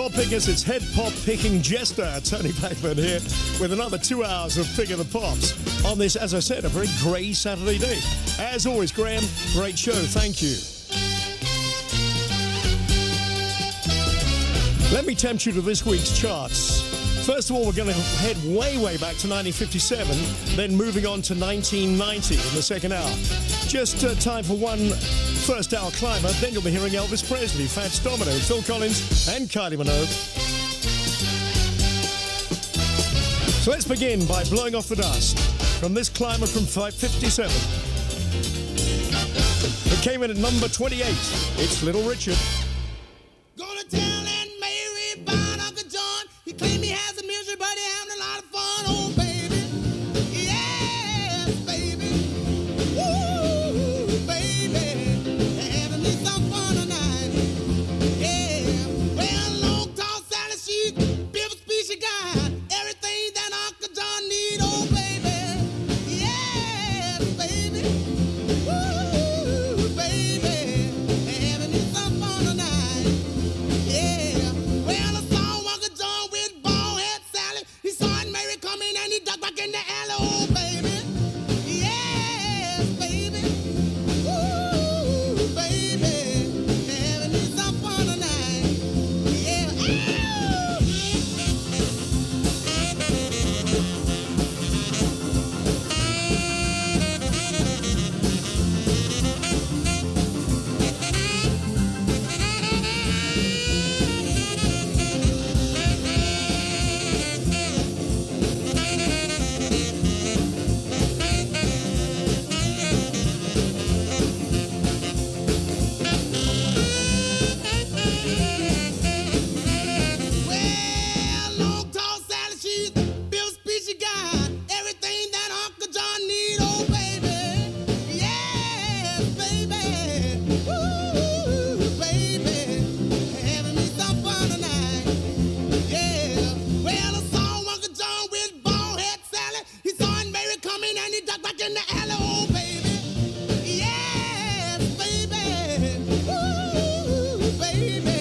pop pickers, it's head pop picking jester Tony Blackburn here with another 2 hours of Pick of the Pops on this, as I said, a very grey Saturday day. As always, Graham, great show. Thank you. Let me tempt you to this week's charts. First of all, we're going to head way back to 1957, then moving on to 1990 in the second hour. Just time for one first hour climber, then you'll be hearing Elvis Presley, Fats Domino, Phil Collins and Kylie Minogue. So let's begin by blowing off the dust from this climber from 557. It came in at number 28. It's Little Richard. Gonna tell Aunt Mary about Uncle John. He claimed he has a misery, but he having a lot of fun. Oh, baby. Yes, baby. Woo, baby. Having me some fun tonight. Yeah. Well, long, tall Sally, she's beautiful speech she got. Everything that Uncle John need. Oh, baby. Yes, baby. Woo, baby. Having me some fun tonight. Yeah, well, I saw Uncle John with bald head Sally. He saw Aunt Mary coming and he ducked back in the alley. Oh, baby. Yes, baby. Ooh, baby. Having me some fun tonight. Yeah. Well, long, tall Sally, she's built speech she got. Everything that Uncle John need, oh, baby. Yes, baby. Ooh, baby. Having me some fun tonight. Yeah. Well, I saw Uncle John with bald head Sally. He saw Aunt Mary coming and he ducked back in the alley, oh, baby. Yes, baby. Ooh, baby.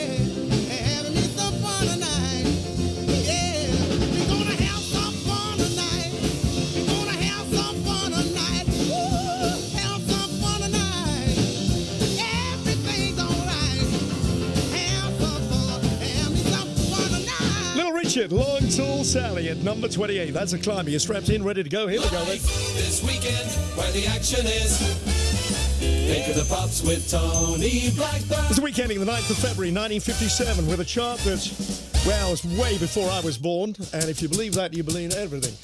Having me some fun tonight. Yeah. We're gonna have some fun tonight. We're gonna have some fun tonight. Ooh, have some fun tonight. Everything's alright. Have some fun. Have me some fun tonight. Little Richard, Long Tall Sally at number 28. That's a climber. You're strapped in, ready to go. Here we go then. This weekend, where the action is. Pick of the Pops with Tony Blackburn. It's the weekend ending the 9th of February 1957 with a chart that, well, it's way before I was born. And if you believe that, you believe everything.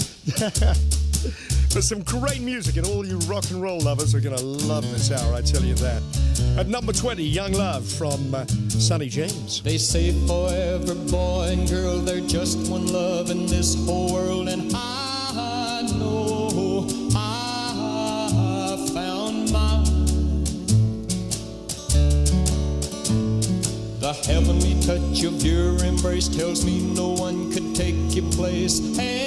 But some great music, and all you rock and roll lovers are going to love this hour, I tell you that. At number 20, Young Love from Sonny James. They say for every boy and girl there's just one love in this whole world, and I know I found mine. The heavenly touch of your embrace tells me no one could take your place ever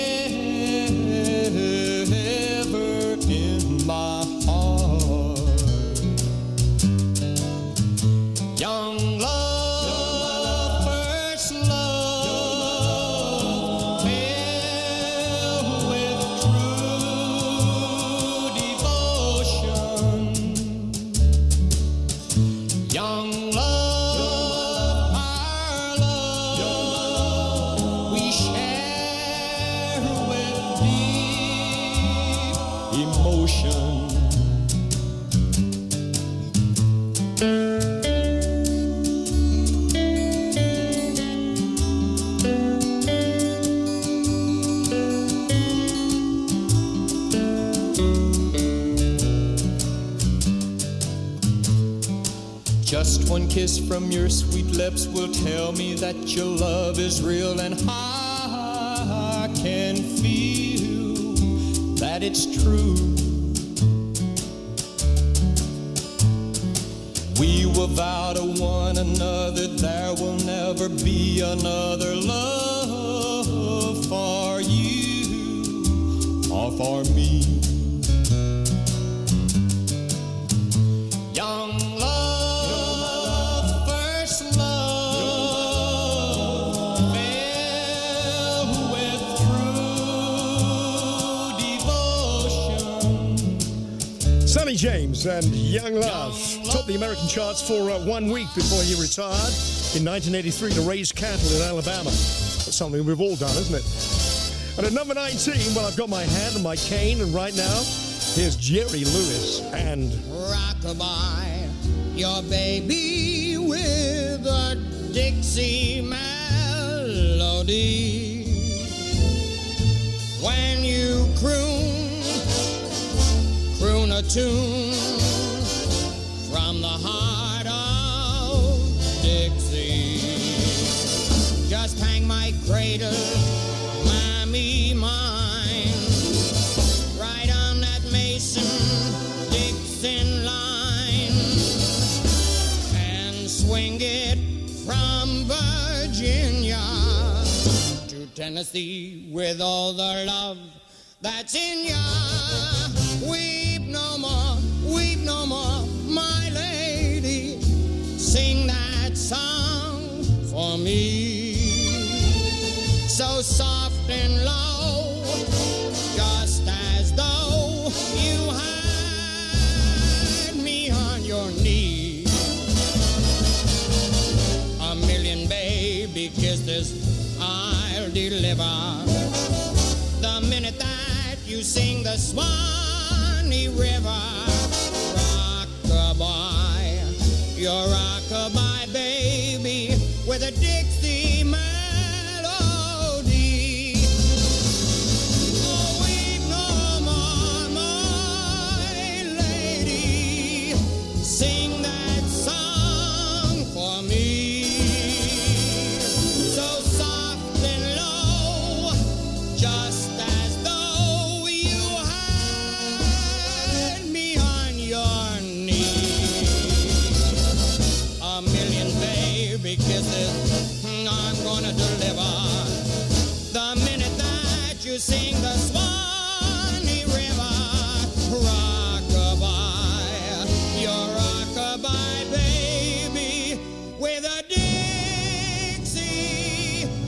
in my heart. Young love, first love, filled with true devotion. Young love, our love, we share with deep emotion. Just one kiss from your sweet lips will tell me that your love is real, and I can feel that it's true. We will vow to one another there will never be another love for you or for me. Young love, first love, Ronnie James and Young Love topped the American charts for 1 week before he retired in 1983 to raise cattle in Alabama. That's something we've all done, isn't it? And at number 19, well, I've got my hand and my cane, and right now, here's Jerry Lewis and Rockabye, your baby with a Dixie melody. When you croon a tune from the heart of Dixie. Just hang my cradle, mammy mine, right on that Mason-Dixon line, and swing it from Virginia to Tennessee with all the love that's in ya. Weep no more, my lady. Sing that song for me. So soft and low, just as though you had me on your knee. A million baby kisses I'll deliver the minute that you sing the Swanee River. Rockabye, your rockabye baby with a Dixie melody. Oh, weep no more, my lady. Sing that song for me. So soft and low, just as though you had me on your knee. A million baby kisses I'm gonna deliver the minute that you sing the Swanee River. Rockabye, your rockabye baby with a Dixie melody.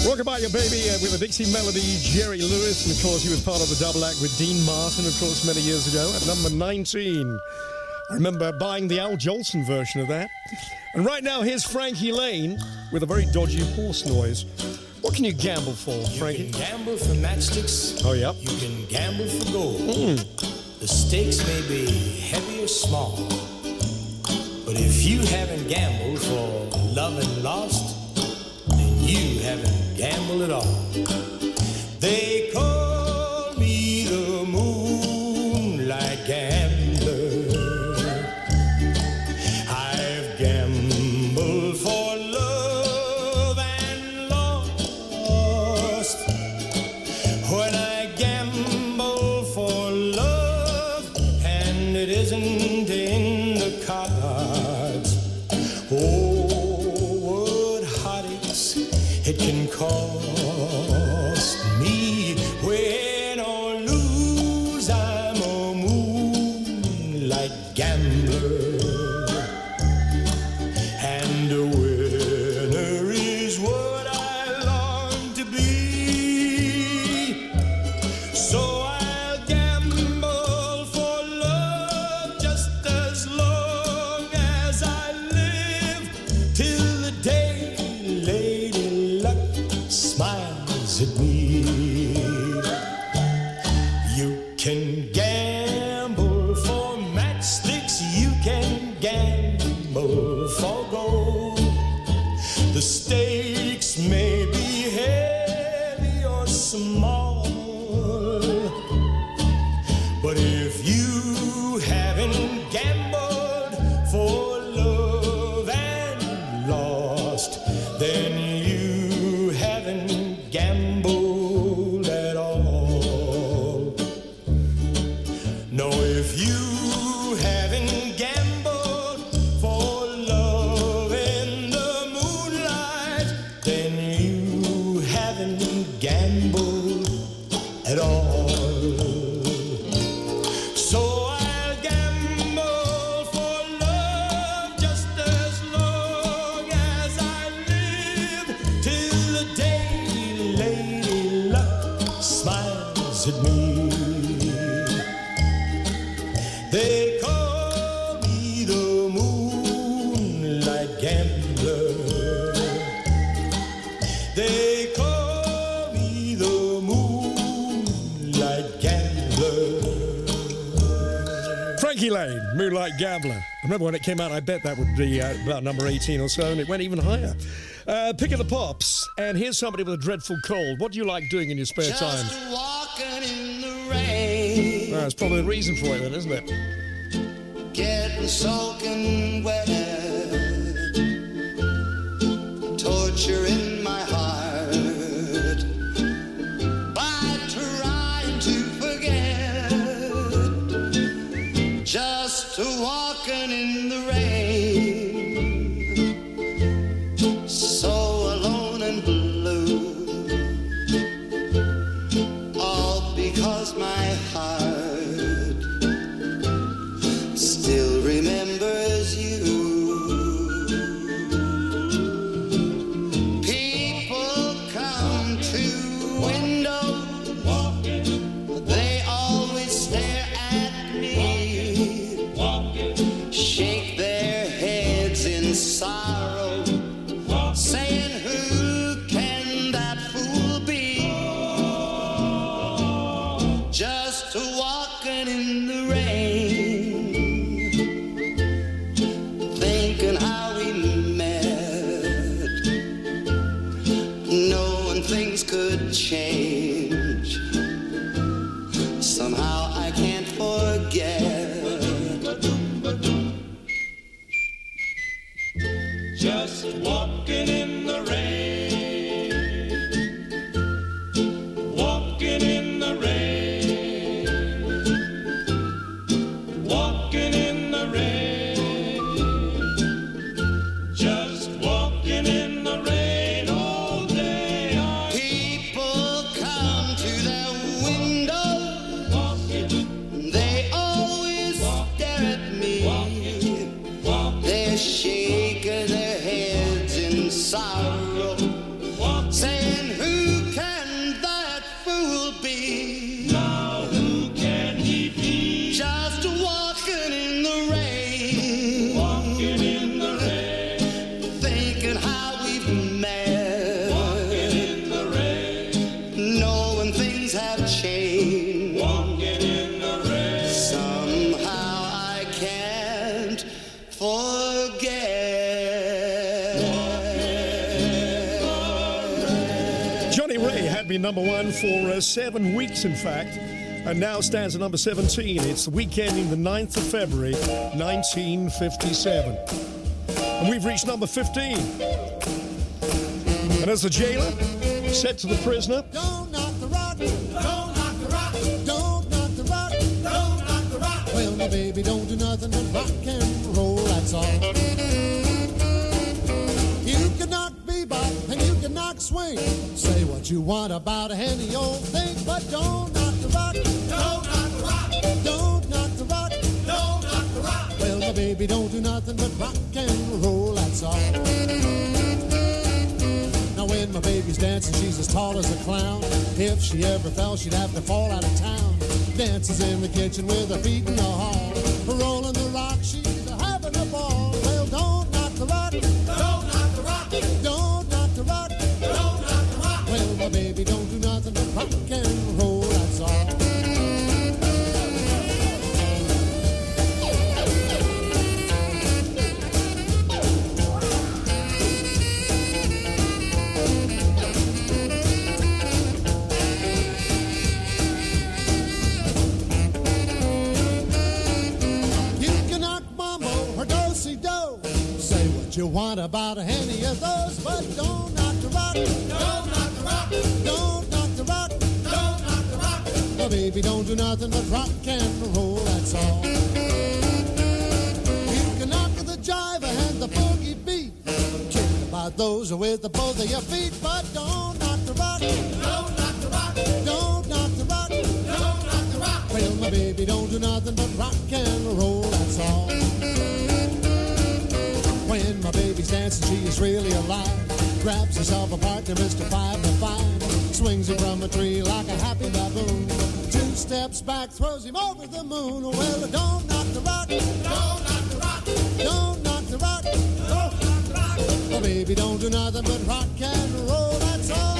Rockabye Your Baby with a Dixie Melody, Jerry Lewis, and of course he was part of the double act with Dean Martin, of course, many years ago at number 19. I remember buying the Al Jolson version of that. And right now, here's Frankie Lane with a very dodgy horse noise. What can you gamble for, Frankie? You can gamble for matchsticks. Oh, yeah. You can gamble for gold. The stakes may be heavy or small, but if you haven't gambled for love and lost, then you haven't gambled at all. They call me the moonlight gambler. I've gambled for love and lost. When I gamble for love and it isn't in the cards, oh, what heartaches it can cost me. Win or lose, I'm a moonlight gambler. And a winner is what I long to be. So I'll gamble for love just as long as I live, till the day Lady Luck smiles at me. You can gamble for matchsticks, you can gamble for gold. The stakes may be heavy or small, but if you haven't gambled for love and lost, then you haven't gambled at all. No, if you haven't gambled for love in the moonlight, Frankie Lane, Moonlight Gambler. I remember when it came out, I bet that would be about number 18 or so, and it went even higher. Pick of the Pops, and here's somebody with a dreadful cold. What do you like doing in your spare time? Just walking in the rain. That's probably the reason for it then, isn't it? Getting soaking wet. Torture in my heart. By trying to forget. Just walking in the rain. So alone and blue. All because my heart still remembers you. People come to window, they always stare at me, shake their heads in sorrow, saying who can that fool be? Just walking in the rain, thinking how we met, knowing things could change. Somehow I can't forget. Just walking in the rain, walking in the rain, walking in the rain, just walking in the rain all day. People come to their window, they always stare at me, they're shaking their heads in sorrow, saying who can that fool be? Now who can he be? Just walking in the rain, Walking in the rain, thinking how we've met, walking in the rain, knowing things have changed. walking in the rain. Somehow I can't forget. Johnny Ray had been number one for 7 weeks, in fact, and now stands at number 17. It's the weekend in the 9th of February, 1957. And we've reached number 15. And as the jailer said to the prisoner, Don't knock the rock, don't knock the rock, don't knock the rock, don't knock the rock. Well, my baby don't do nothing but rock and roll, that's all. You can knock bebop and you can knock swing. Say what you want about any old thing, but don't knock the rock, don't knock the rock, don't knock the rock, don't knock the rock. Well, my baby don't do nothing but rock and roll, that's all. Now when my baby's dancing, she's as tall as a clown. If she ever fell, she'd have to fall out of town. Dances in the kitchen with her feet in the hall. Rolling the rock, she's having a ball. Well, don't knock the rock, don't knock the rock, don't knock the rock, don't knock the rock. Well, my baby don't do nothing but rock and roll, that's all. You want about any of those, but don't knock the rock, don't knock the rock, don't knock the rock, don't knock the rock. Well, baby, don't do nothing but rock and roll, that's all. You can knock the jive and the boogie beat. Kick about those with the both of your feet, but don't knock the rock, don't knock the rock, don't knock the rock, don't knock the rock. Well, my baby, don't do nothing but rock and roll, that's all. When my baby's dancing, she is really alive. Grabs herself a partner, Mr. 5 to 5. Swings him from a tree like a happy baboon. 2 steps back, throws him over the moon. Well, don't knock the rock, don't knock the rock, don't knock the rock, don't knock the rock. Oh, baby, don't do nothing but rock and roll, that's all.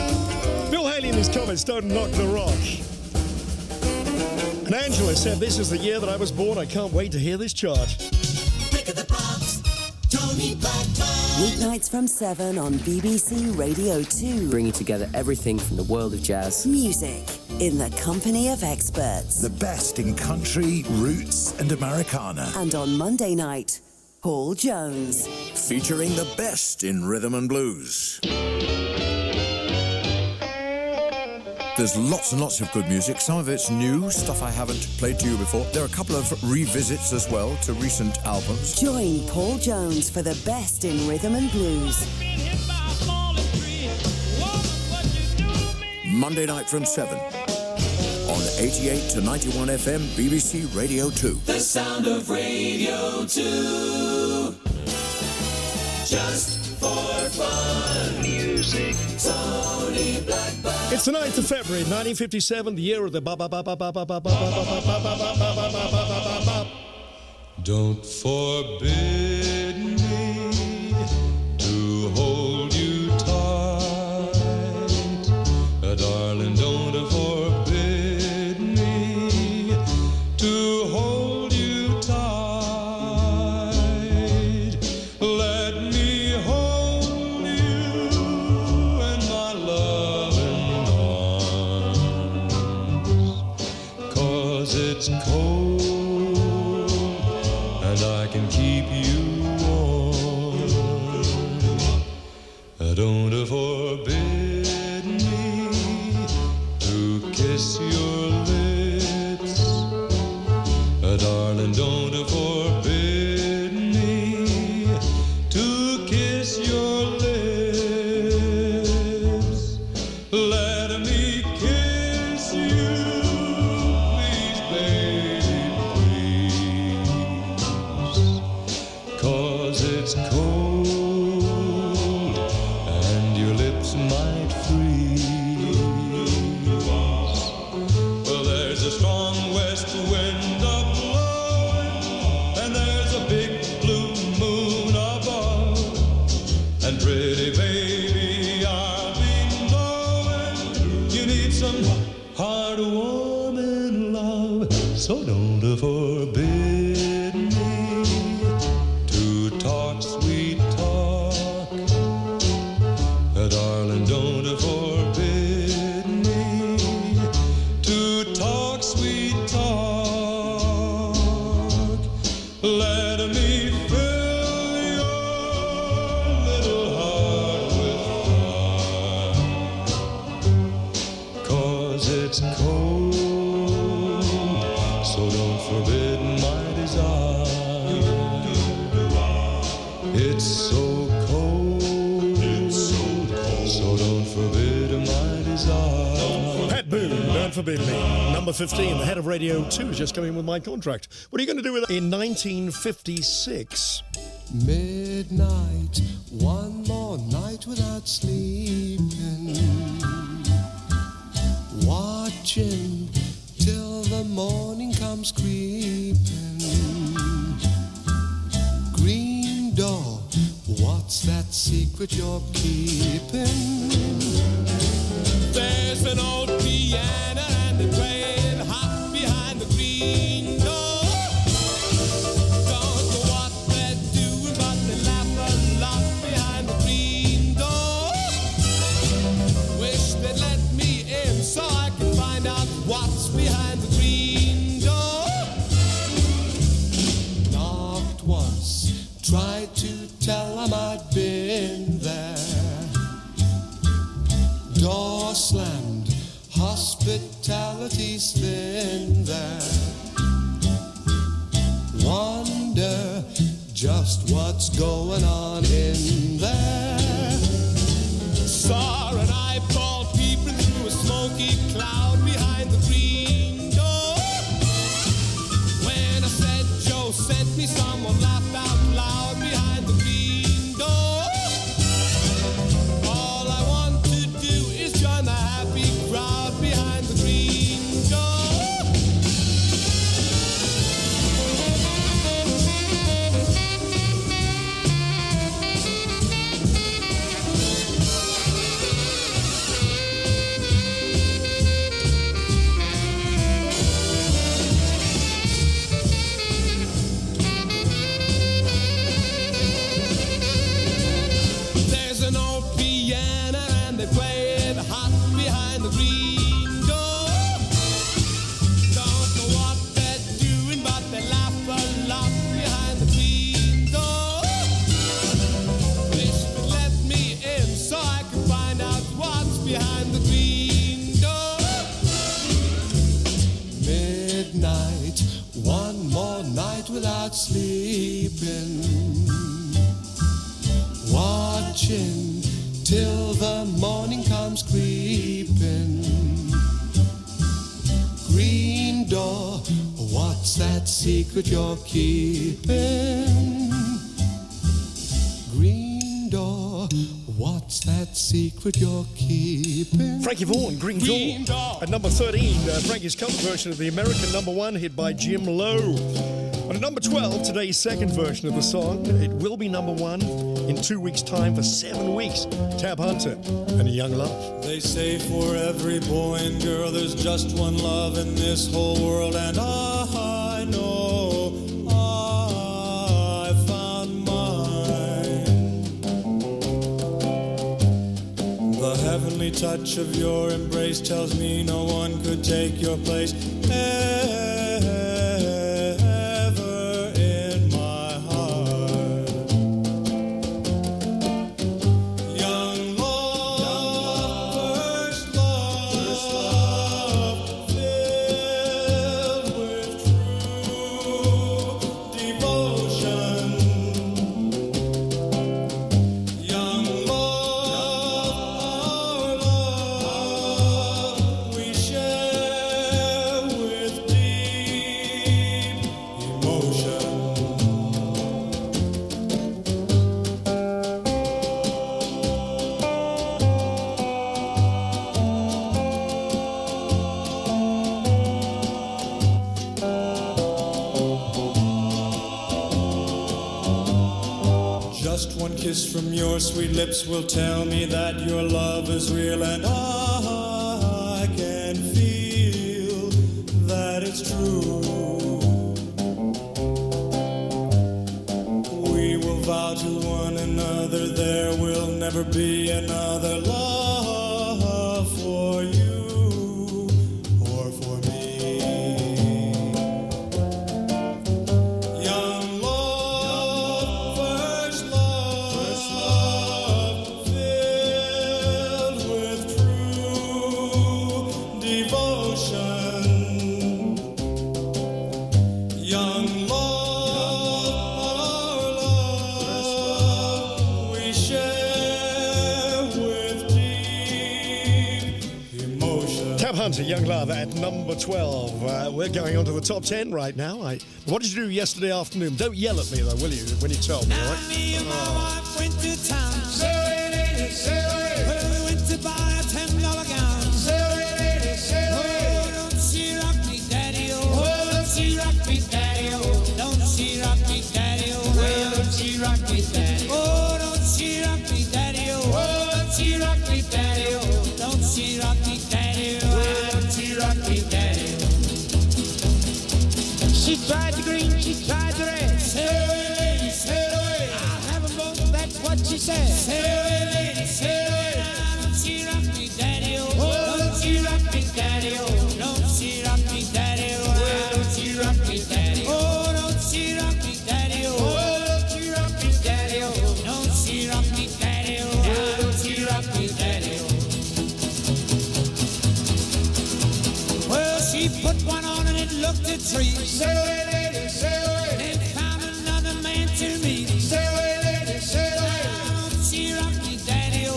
Bill Haley in his comments, don't knock the rock. And Angela said, this is the year that I was born. I can't wait to hear this chart. Pick of the Pops, Tony Blackburn. Weeknights from 7 on BBC Radio 2. Bringing together everything from the world of jazz. Music in the company of experts. The best in country, roots and Americana. And on Monday night, Paul Jones. Featuring the best in rhythm and blues. There's lots and lots of good music. Some of it's new, stuff I haven't played to you before. There are a couple of revisits as well to recent albums. Join Paul Jones for the best in rhythm and blues. Monday night from 7 on 88 to 91 FM, BBC Radio 2. The sound of Radio 2. Just for fun. Music. Tony Blackburn. It's the 9th of February, 1957, the year of the Don't forbid me to hold you tight, darling. Don't forbid me to hold you tight. Let me hold you in my loving arms, 'cause it's cold and I can keep you warm. Don't forbid me to kiss your lips, darling. Don't forbid me to kiss your lips. Let me kiss you, please, baby, please, 'cause it's cold and your lips might freeze. Well, there's a strong west wind a-blowing, and there's a big blue moon above, and pretty baby, I'll be knowing you need some heartwarming love, so don't forbid me to talk sweet talk, darling. Don't forbid me to talk sweet talk. Let me fill your little heart with fun, 'cause it's cold, so don't forbid my desire. It's so cold, so don't forbid my desire. Pat Boone, Don't Forbid Me. Number 15, the head of Radio 2 is just coming in with my contract. What are you going to do with it? In 1956, Midnight, one more night without sleeping, watching till the morning comes creeping. Green door, what's that secret you're keeping? There's an old piano and they're playing hot behind the green door. Don't know what they're doing, but they laugh a lot behind the green door. Wish they'd let me in so I can find out what's behind the green door. Knocked once, tried to tell them I'd been there. Door slammed, hospitality's thin there. Wonder just what's going on in there. Saw an eyeball peeping through a smoky cloud behind the green door. When I said Joe sent me, someone laughed out loud behind the green door. All I want to do is join the happy crowd behind the green door. without sleeping, watching till the morning comes creeping. Green door, what's that secret you're keeping? Green door, what's that secret you're keeping? Frankie Vaughan, Green Door. At number 13, Frankie's cover version of the American #1 hit by Jim Lowe. And at number 12, today's second version of the song. It will be #1 in 2 weeks' time for 7 weeks. Tab Hunter and Young Love. They say for every boy and girl there's just one love in this whole world, and I know I found mine. The heavenly touch of your embrace tells me no one could take your place ever in my heart. Young love, first love, filled with true devotion. Young love, our love we share with deep emotion. Just one kiss from your sweet lips will tell me that your love is real, and I can feel that it's true. We will vow to one another there will never be another love for you or for me. Young love, first love, filled with true devotion. Young love, our love we share with deep emotion. Tab Hunter, Young Love at number 12. We're going on to the top 10 right now. What did you do yesterday afternoon? Don't yell at me, though, will you, when you tell me, all right? Me and my wife went to town. Well, we went to buy a $10 gown. Oh, don't she rock me, daddy, oh. Don't she rock me, daddy, oh. Don't she rock me, daddy, oh. Well, don't she rock me, daddy, oh. Don't she rock me, daddy, oh. Don't she rock me, daddy, oh. Don't she rock me, daddy, oh. Don't she rock me, daddy, oh. She tried the green, she tried the red. Sail away, lady, sail away. I'll have them both, that's what she said. Sail away, lady, sail away. Don't she rock me, daddy, oh. Don't she rock me, daddy, oh. Don't she rock me, daddy, oh. Don't she rock me, daddy, oh. Don't she rock me, daddy, oh. Don't she rock me, daddy, oh. Don't she rock me, daddy, oh. Don't she rock me, daddy, oh. Well, she put one on and it looked a treat. Sail away, lady, sail away. Then found another man to meet. Sail away, lady, sail away. Don't she rock me, daddy, oh.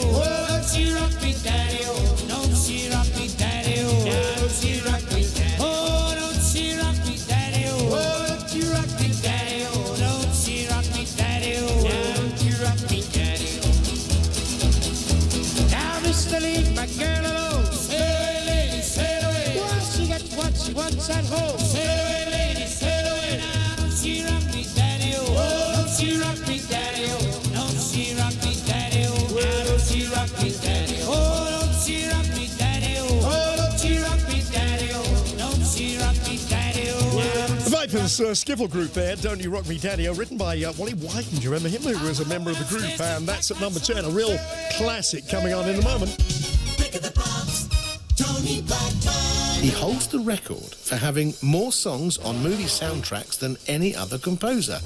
Don't she rock me, daddy, oh. Don't she rock me, daddy, oh. Don't she rock me, daddy, oh. Don't she rock me, daddy, oh. Don't she rock me, daddy, oh. Don't she rock me, daddy, oh. Don't she rock me, daddy, oh. Now, Mr. Lee, my girl alone. Sail away, lady, sail away. Well, she got what she wants at home. Sail away, lady, sail away. Now, don't she rock me, daddy, oh. Don't she rock me, daddy, oh. Don't she rock me, daddy, oh. Now, don't she rock me, daddy, oh. Don't she rock me, daddy, oh. Don't she rock me, daddy, oh. Don't she rock me, daddy, oh. The Vipers Skiffle group there, Don't You Rock Me Daddy-O, written by Wally Whiten. Do you remember him? Who was a member of the group, and that's at number 10. A real classic coming on in a moment. Pick of the pops, Tony Blackburn. He holds the record for having more songs on movie soundtracks than any other composer.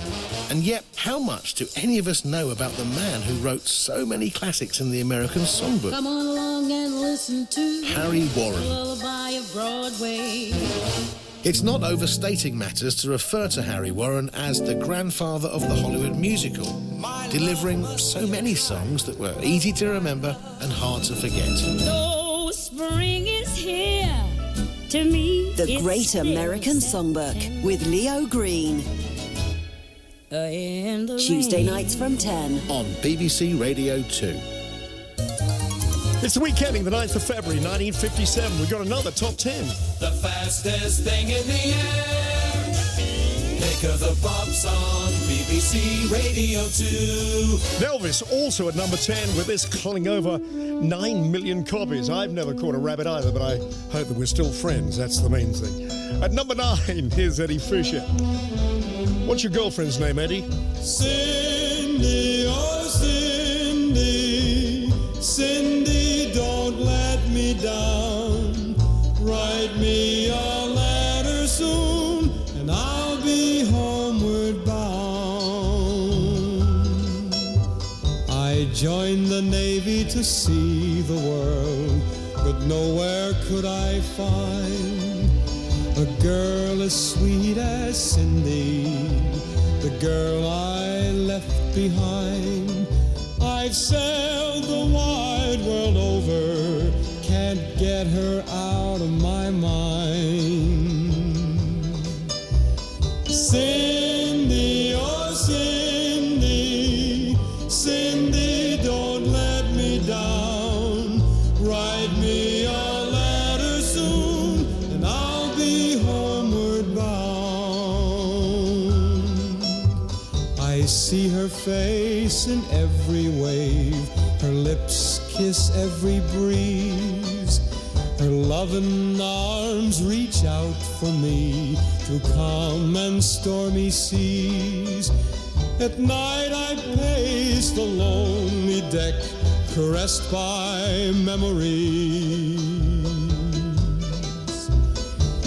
And yet, how much do any of us know about the man who wrote so many classics in the American songbook? Come on along and listen to Harry Warren. the lullaby of Broadway. It's not overstating matters to refer to Harry Warren as the grandfather of the Hollywood musical, delivering so many songs that were easy to remember and hard to forget. Though spring is here, to me The Great American Songbook with Leo Green. Tuesday nights from 10 on BBC Radio 2. It's the week ending, the 9th of February, 1957. We've got another top 10. The fastest thing in the air. Pick of the pops on BBC Radio 2. Elvis also at number 10 with this culling over 9 million copies. I've never caught a rabbit either, but I hope that we're still friends. That's the main thing. At number 9, here's Eddie Fisher. What's your girlfriend's name, Eddie? Cindy, oh Cindy, Cindy, don't let me down. Write me a letter soon, and I'll be homeward bound. I joined the Navy to see the world, but nowhere could I find a girl as sweet as Cindy, the girl I left behind. I've sailed the wide world over, can't get her out of my mind. Cindy, oh Cindy, Cindy, don't let me down. Write me a letter soon, and I'll be homeward bound. I see her face in every wave, her lips kiss every breeze, her loving arms reach out for me to calm and stormy seas. At night I pace the lonely deck, caressed by memories.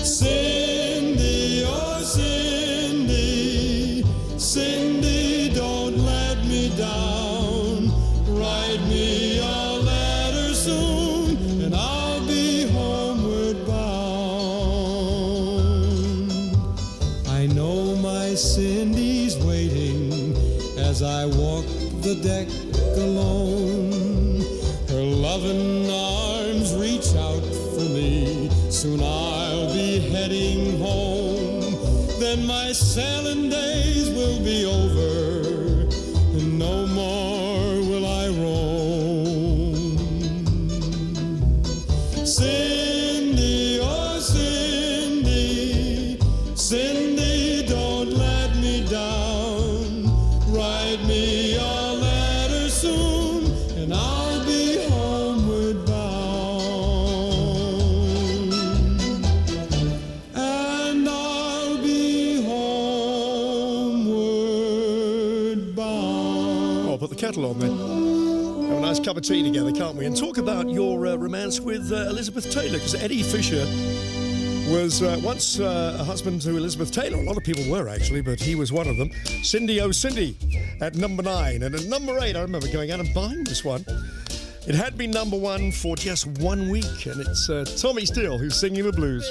Cindy, oh Cindy, Cindy, don't let me down. Write me a letter soon, and I'll be homeward bound. I know my Cindy's waiting as I walk the deck alone. Her loving arms reach out for me, soon I'll be heading home. Then my sailing days will be over, and no more will I roam. Cindy, oh Cindy, Cindy, don't let me down. Write me a letter soon, and I'll be homeward bound. And I'll be homeward bound. Oh, put the kettle on then. Have a nice cup of tea together, can't we? And talk about your romance with Elizabeth Taylor, because Eddie Fisher was once a husband to Elizabeth Taylor. A lot of people were, actually, but he was one of them. Cindy, oh Cindy, at number 9. And at number 8, I remember going out and buying this one. It had been number 1 for just 1 week, and it's Tommy Steele who's singing the blues.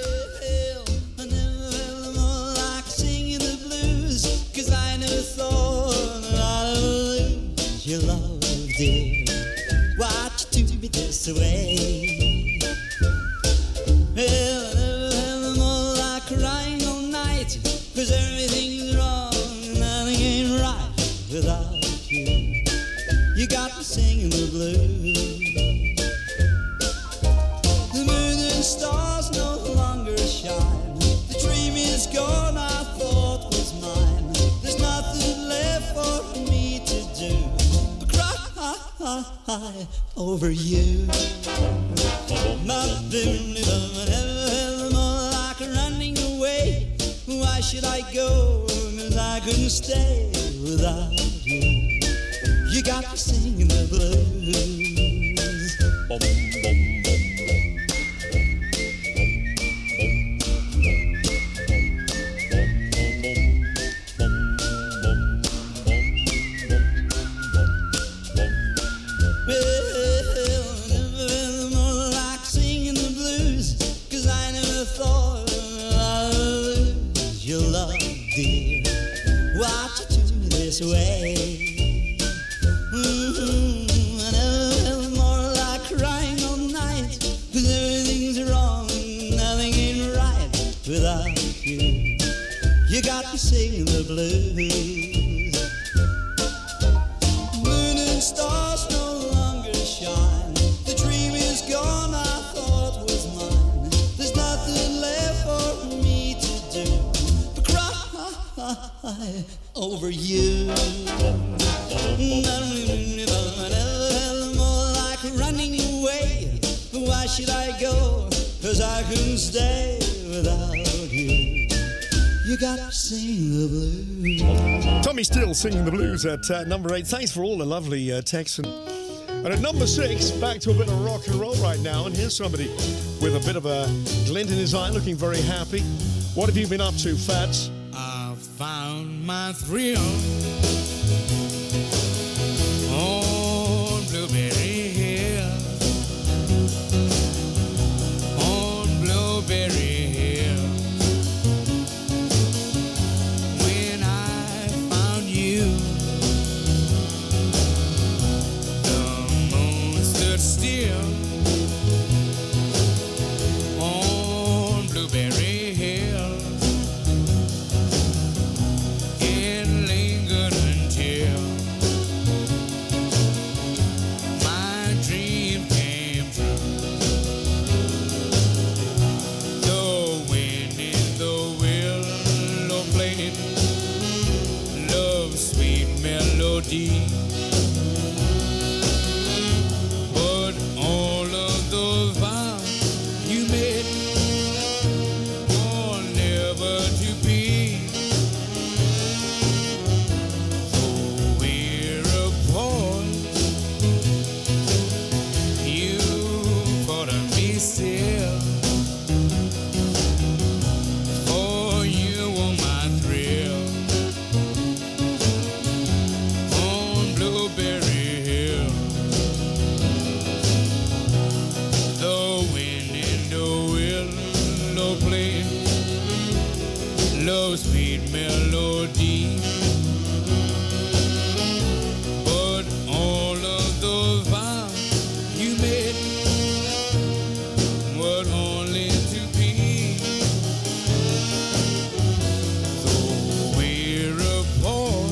I never felt more like singing the blues, 'cause I never thought that I'd lose your love, dear. Why'd you do me this way? Well, I never felt more like crying all night, 'cause everything's wrong and nothing ain't right without you. You got me singing the blues. The moon and stars no longer shine. The dream is gone, I thought was mine. There's nothing left for me to do but cry over you. Nothing ever more like running away. Why should I go? 'Cause I couldn't stay without you. You got me singing the blues. Bum, bum, bum. Well, never more like singing the blues, 'cause I never thought I'd way. I never felt more like crying all night, 'cause everything's wrong, nothing ain't right without you. You got me singing the blues. Moon and stars no longer shine. The dream is gone I thought was mine. There's nothing left for me to do but cry over you. More like running away. Why should I go? 'Cause I couldn't stay without you. You got to sing the blues. Tommy Steele singing the blues at number 8. Thanks for all the lovely texts. And at number 6, back to a bit of rock and roll right now. And here's somebody with a bit of a glint in his eye, looking very happy. What have you been up to, Fats? I found my thrill on Blueberry Hill. On Blueberry Hill. When I found you, the moon stood still on Blueberry Hill. It lingered until my dream came true. The wind in the willow played love's sweet melody. But all of those vows you made were never to be. So we're apart. You thought of me still. For you were my thrill. On Blueberry Hill. The wind in the willow played love's sweet melody. But all of those vows you made were only to be. So we're apart.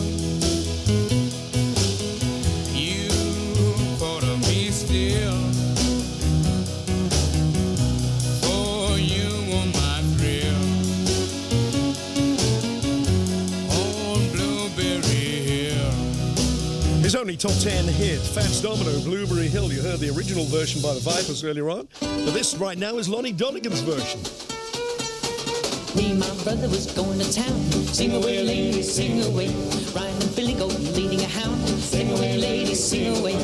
You thought of me still. For you were my thrill. On Blueberry Hill. His only top 10 hit, Fats Domino, Blueberry Hill. You heard the original version by the Vipers earlier on. But this right now is Lonnie Donegan's version. Me and my brother was going to town. Sing away, lady, sing away. Riding a billy goat, leading a hound. Sing away, lady, sing away.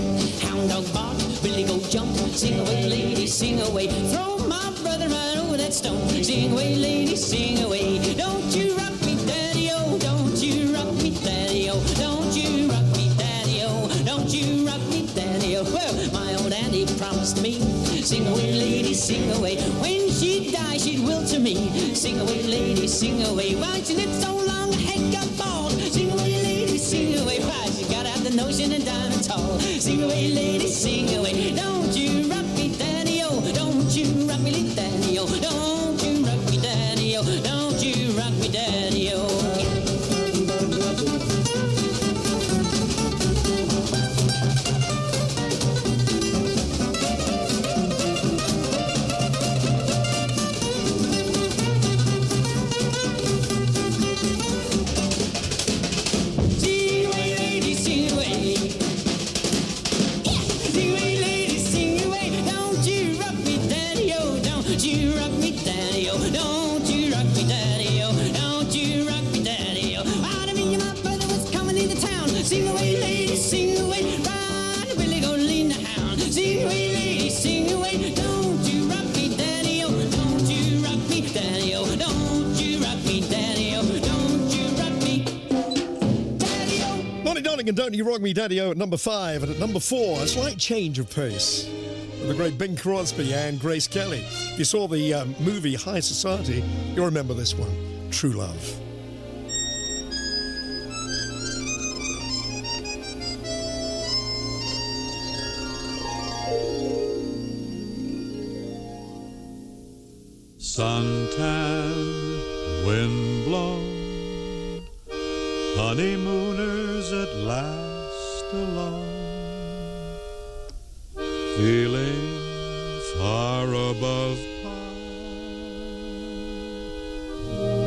Hound dog bark, billy goat jump. Sing away, lady, sing away. Throw my brother right over that stone. Sing away, lady, sing away. Don't you rock me, daddy-o. Don't you rock me, daddy-o. Don't you rock me, daddy-o. Don't you rock me, daddy-o. Well, my old auntie promised me. Sing away, lady, sing away. When she died, she'd will to me. Sing away, lady, sing away. Why she lived so long, her head got bald. Sing away, lady, sing away. Why she got out the notion and diamond tall. Sing away, lady, sing away. Don't you rock me, daddy-o. Don't you rock me, daddy-o. Don't you rock me, daddy-o. Don't you rock me, daddy-o. Sing away, lady, sing away. Yeah. Sing away, lady, sing away. Don't you rock me, daddy-o. Don't you rock me, daddy-o. Don't you rock me, daddy-o. Don't you rock me, daddy-o. Out of me and my brother was coming into town. Sing away, lady, sing away. Ride, Billy, go lean the hound. Sing away, lady, sing away. Don't you rock me, daddy-o. Don't you rock me, daddy-o. Don't you rock me, daddy-o. Don't you rock me, daddy-o. Lonnie Donegan, Don't You Rock Me Daddy-O at number 5. And at number 4, a slight change of pace. With the great Bing Crosby and Grace Kelly. If you saw the movie High Society, you'll remember this one, True Love. suntan, windblown, honeymooners at last alone, feeling far above par.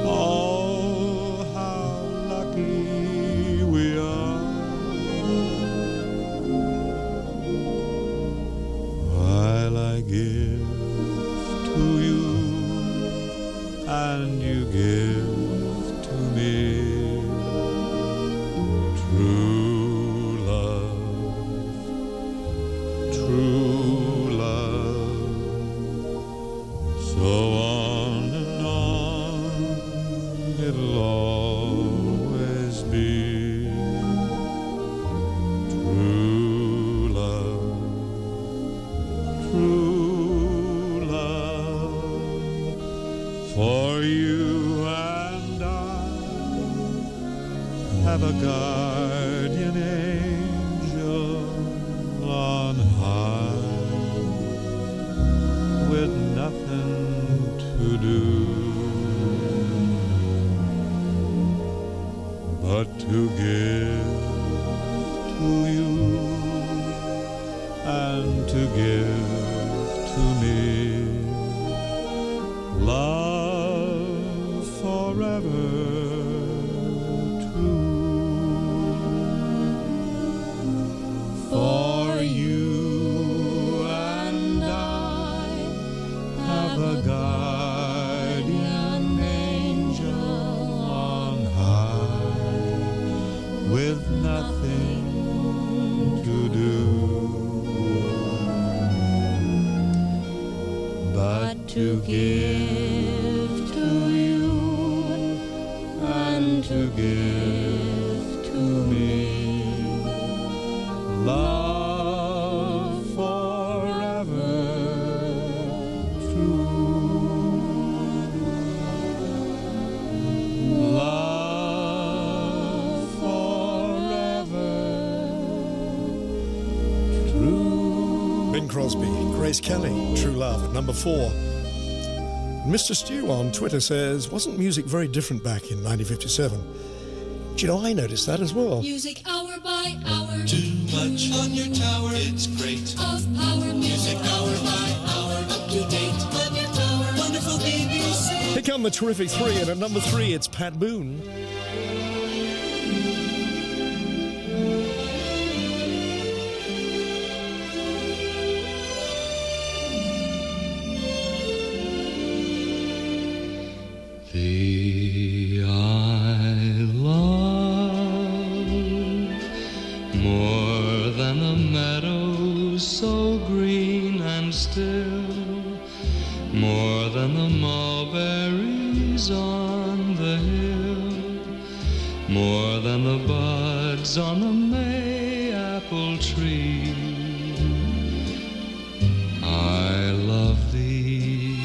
Oh, how lucky we are. While I give to you and you give to me true love, so on and on it'll always be true love, for you and I have a guardian angel on high with nothing to do but to give to you and to give to me love forever true. For you and I have a guardian angel on high with nothing to do but to give to you and to give to me love forever true. Love forever true. Bing Crosby, Grace Kelly, True Love at number 4. Mr. Stew on Twitter says, wasn't music very different back in 1957? Do you know, I noticed that as well. Music hour by hour. Too much on your tower, it's great. Of power. Music hour by hour, up to date on your tower. Wonderful BBC. Here come the terrific 3, and at number 3 it's Pat Boone. Thee I love more than the meadows so green and still, more than the mulberries on the hill, more than the buds on the May-apple tree. I love thee.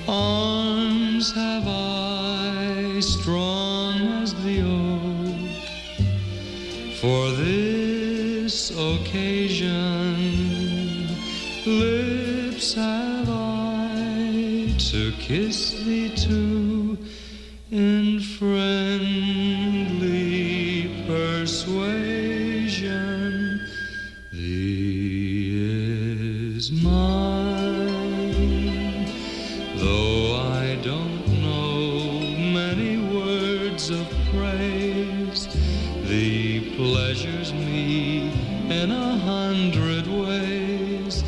Arms have I strong as the oak for this occasion. Lips have I to kiss thee too in friendly persuasion. Thee is mine, though I don't know many words of praise. Thee pleasures me in 100 ways.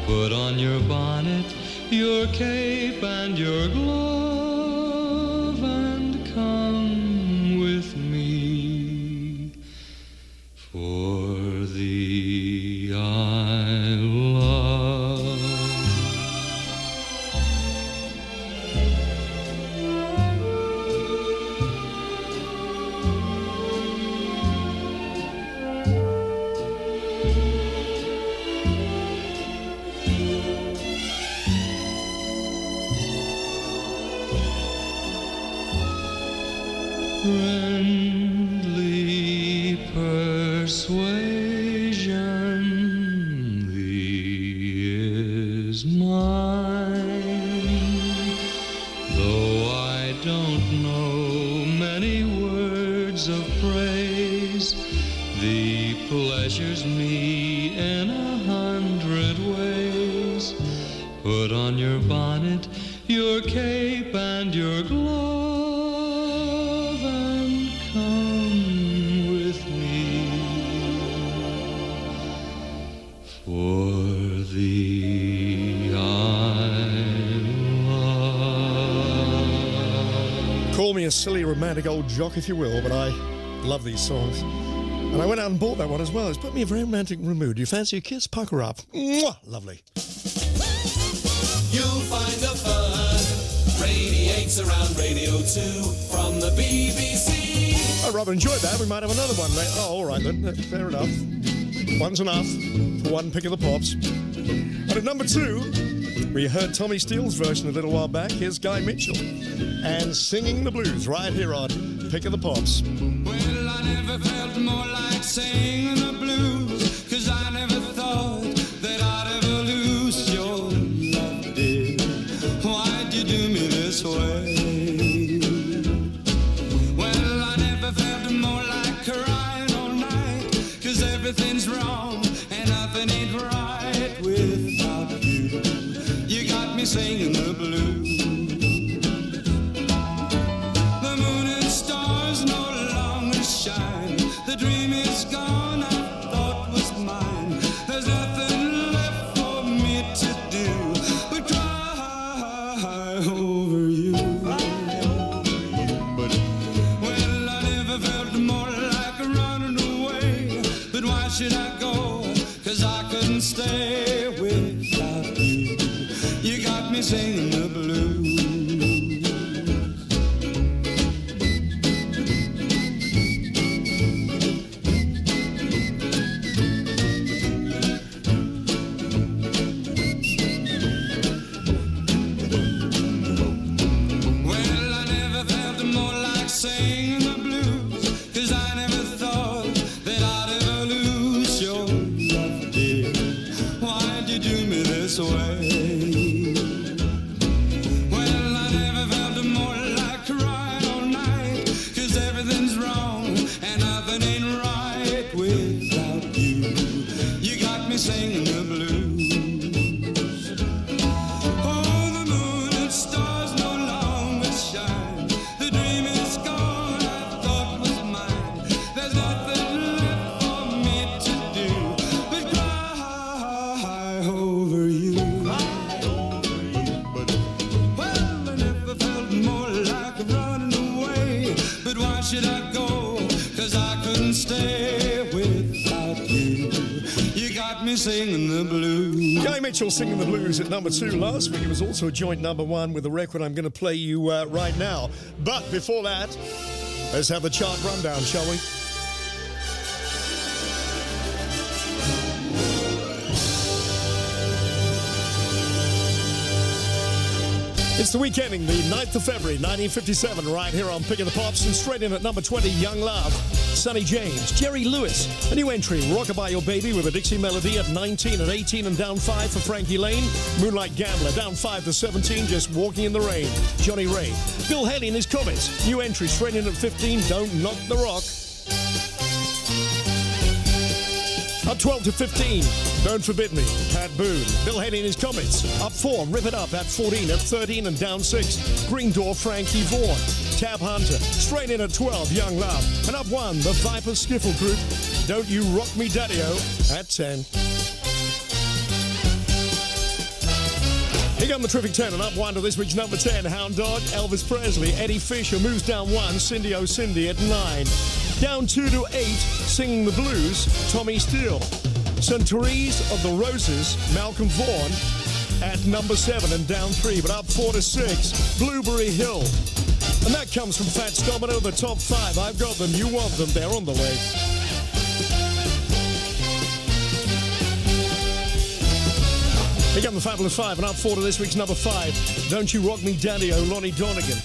Put on your bonnet, your cape, and your glove, and come with me. For thee I love. of praise. Thee pleasures me in 100 ways. Put on your bonnet, your cape, and your glove, and come with me. For thee I love. Call me a silly romantic old jock if you will, but I love these songs. And I went out and bought that one as well. It's put me in a very romantic mood. Do you fancy a kiss? Pucker up. Mwah! Lovely. You'll find the fun radiates around Radio 2 from the BBC. I rather enjoyed that. We might have another one. Oh, all right then. Fair enough. One's enough for one pick of the pops. And at number 2, we heard Tommy Steele's version a little while back. Here's Guy Mitchell and Singing the Blues right here on Pick of the Pops. Well, I never felt more like singing the blues, 'cause I never thought that I'd ever lose your love, dear. Why'd you do me this way? Well, I never felt more like crying all night, 'cause everything's wrong and nothing ain't right without you. You got me singing the blues. The moon and stars no longer shine. The dream is gone, I thought was mine. There's nothing left for me to do but cry over you. But, well, I never felt more like running away. But why should I go? 'Cause I couldn't stay without you. You got me singing the blues. Singing the blues, 'cause I never thought that I'd ever lose your love, dear. Why'd you do me this way? Well, I never felt more like crying all night, 'cause everything's wrong and nothing ain't right without you. You got me singing the blues. Oh, the moon and stars no longer shine. The dream is gone, I thought was mine. There's nothing left for me to do but cry over you. But, well, I never felt more like running away. But why should I go? 'Cause I couldn't stay without you. You got me singing the blues. Guy Mitchell singing the blues at number 2 last week. It was also a joint number 1 with the record I'm going to play you right now. But before that, let's have the chart rundown, shall we? It's the week ending, the 9th of February, 1957, right here on Pick of the Pops. And straight in at number 20, Young Love, Sonny James, Jerry Lewis. A new entry, Rockabye Your Baby with a Dixie Melody at 19. At 18 and down 5 for Frankie Lane, Moonlight Gambler. Down 5 to 17, Just Walking in the Rain, Johnny Ray. Bill Haley and his Comets. New entry, straight in at 15, Don't Knock the Rock. Up 12 to 15, Don't Forbid Me, Pat Boone. Bill Haley and his Comets. Up 4, Rip It Up at 14. At 13 and down 6, Green Door, Frankie Vaughan. Tab Hunter. Straight in at 12, Young Love. And up 1, the Viper Skiffle Group. Don't You Rock Me Daddy-O at 10. Here come the terrific 10, and up 1 to this week's number 10, Hound Dog, Elvis Presley. Eddie Fisher moves down 1, Cindy O' Cindy at 9. Down 2 to 8, Singing the Blues, Tommy Steele. Centuries of the Roses, Malcolm Vaughan at number 7 and down 3, but up 4 to 6, Blueberry Hill. And that comes from Fats Domino, the top 5. I've got them, you want them, they're on the way. Here come the Fabulous 5, and up 4 to this week's number 5, Don't You Rock Me Daddy-O, Lonnie Donegan.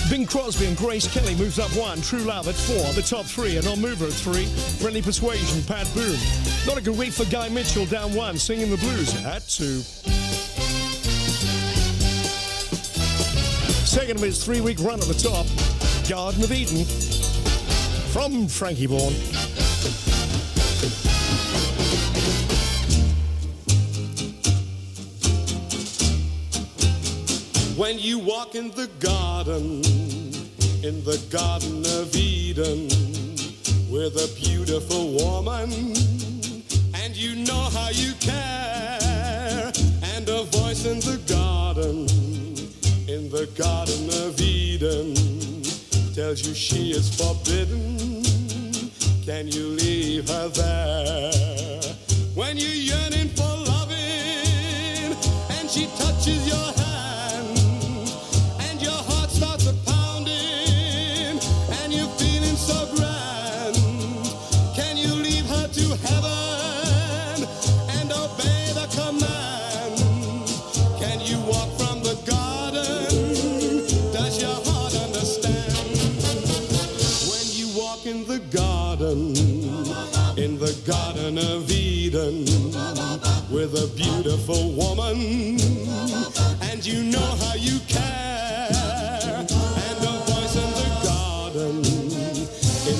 Bing Crosby and Grace Kelly moves up 1, True Love at 4, the top 3, a non-mover at 3, Friendly Persuasion, Pat Boone. Not a good week for Guy Mitchell, down 1, Singing the Blues at 2. Second of his 3-week run at the top, Garden of Eden. from Frankie Vaughan. When you walk in the Garden of Eden, with a beautiful woman, and you know how you care, and a voice in the Garden of Eden, tells you she is forbidden. Can you leave her there? When you're yearning for loving, and she touches your hand, in the Garden of Eden, with a beautiful woman, and you know how you care, and a voice in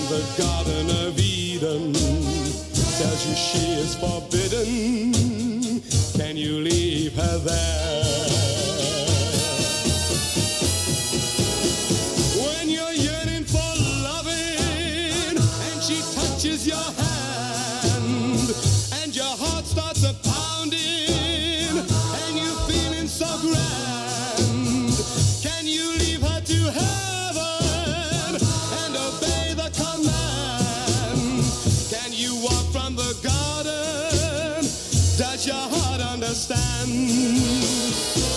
the Garden of Eden, tells you she is forbidden. Can you leave her there? When you're yearning for loving, and she touches your hand, and your heart starts a pounding, and you're feeling so grand, can you leave her to heaven and obey the command? Can you walk from the garden? Does your heart understand?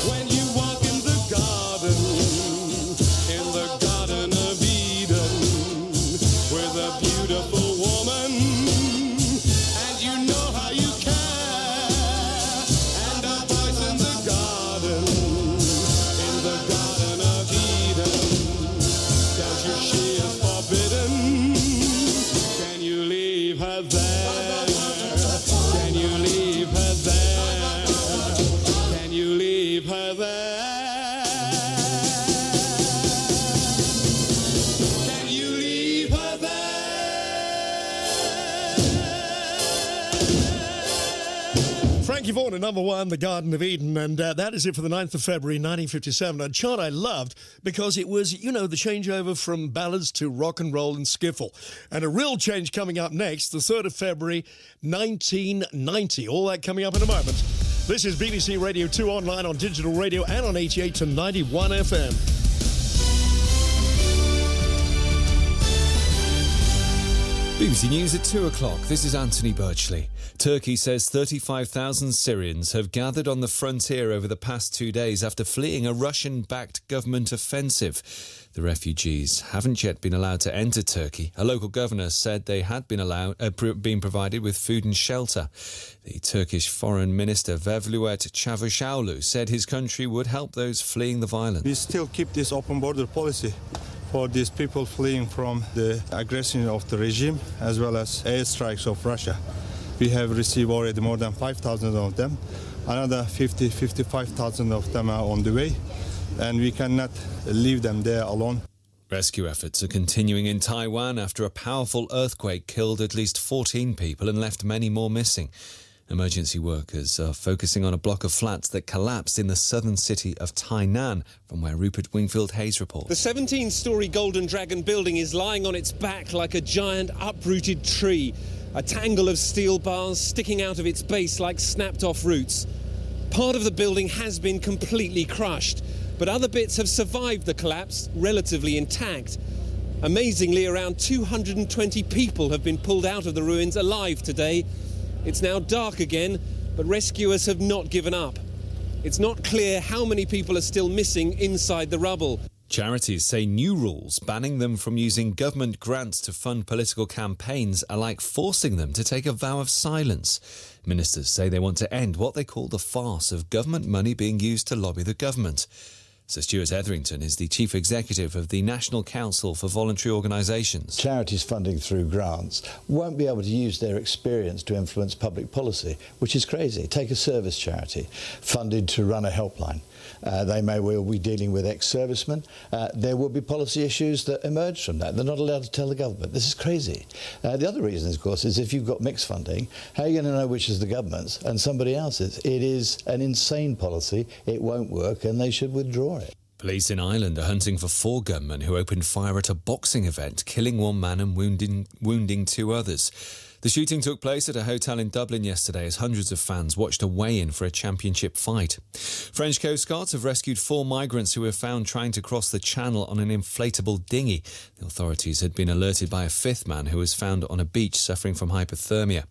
When you walk in the Garden of Eden, with a beautiful woman, and you know how you care, and a voice in the Garden of Eden, tells you she is forbidden. Can you leave her there? Can you leave her there? Can you leave her there? Can you leave her Frankie Vaughan at number one, The Garden of Eden, and that is it for the 9th of February 1957. A chart I loved because it was, you know, the changeover from ballads to rock and roll and skiffle. And a real change coming up next, the 3rd of February 1990. All that coming up in a moment. This is BBC Radio 2 online, on digital radio, and on 88 to 91 FM. BBC News at 2 o'clock. This is Anthony Birchley. Turkey says 35,000 Syrians have gathered on the frontier over the past 2 days after fleeing a Russian-backed government offensive. The refugees haven't yet been allowed to enter Turkey. A local governor said they had been provided with food and shelter. The Turkish Foreign Minister Mevlut Çavuşoğlu said his country would help those fleeing the violence. We still keep this open border policy for these people fleeing from the aggression of the regime, as well as airstrikes of Russia. We have received already more than 5,000 of them. Another 55,000 of them are on the way, and we cannot leave them there alone. Rescue efforts are continuing in Taiwan after a powerful earthquake killed at least 14 people and left many more missing. Emergency workers are focusing on a block of flats that collapsed in the southern city of Tainan, from where Rupert Wingfield-Hayes reports. The 17-storey Golden Dragon building is lying on its back like a giant uprooted tree, a tangle of steel bars sticking out of its base like snapped-off roots. Part of the building has been completely crushed, but other bits have survived the collapse, relatively intact. Amazingly, around 220 people have been pulled out of the ruins alive today. It's now dark again, but rescuers have not given up. It's not clear how many people are still missing inside the rubble. Charities say new rules banning them from using government grants to fund political campaigns are like forcing them to take a vow of silence. Ministers say they want to end what they call the farce of government money being used to lobby the government. Sir Stuart Etherington is the Chief Executive of the National Council for Voluntary Organisations. Charities funding through grants won't be able to use their experience to influence public policy, which is crazy. Take a service charity funded to run a helpline. They may well be dealing with ex-servicemen. There will be policy issues that emerge from that. They're not allowed to tell the government. This is crazy. The other reason, of course, is if you've got mixed funding, how are you going to know which is the government's and somebody else's? It is an insane policy. It won't work, and they should withdraw it. Police in Ireland are hunting for 4 gunmen who opened fire at a boxing event, killing 1 man and wounding 2 others. The shooting took place at a hotel in Dublin yesterday as hundreds of fans watched a weigh-in for a championship fight. French Coast Guards have rescued 4 migrants who were found trying to cross the channel on an inflatable dinghy. The authorities had been alerted by a 5th man who was found on a beach suffering from hypothermia.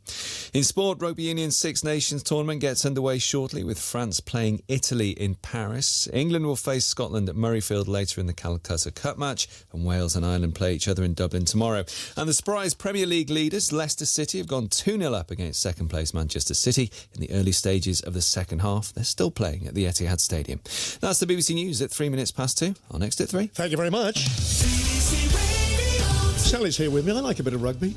In sport, Rugby Union's Six Nations tournament gets underway shortly with France playing Italy in Paris. England will face Scotland at Murrayfield later in the Calcutta Cup match, and Wales and Ireland play each other in Dublin tomorrow. And the surprise Premier League leaders, Leicester City, have gone 2-0 up against second-place Manchester City in the early stages of the second half. They're still playing at the Etihad Stadium. That's the BBC News at 3 minutes past 2. Our next at 3. Thank you very much. Sally's here with me. I like a bit of rugby.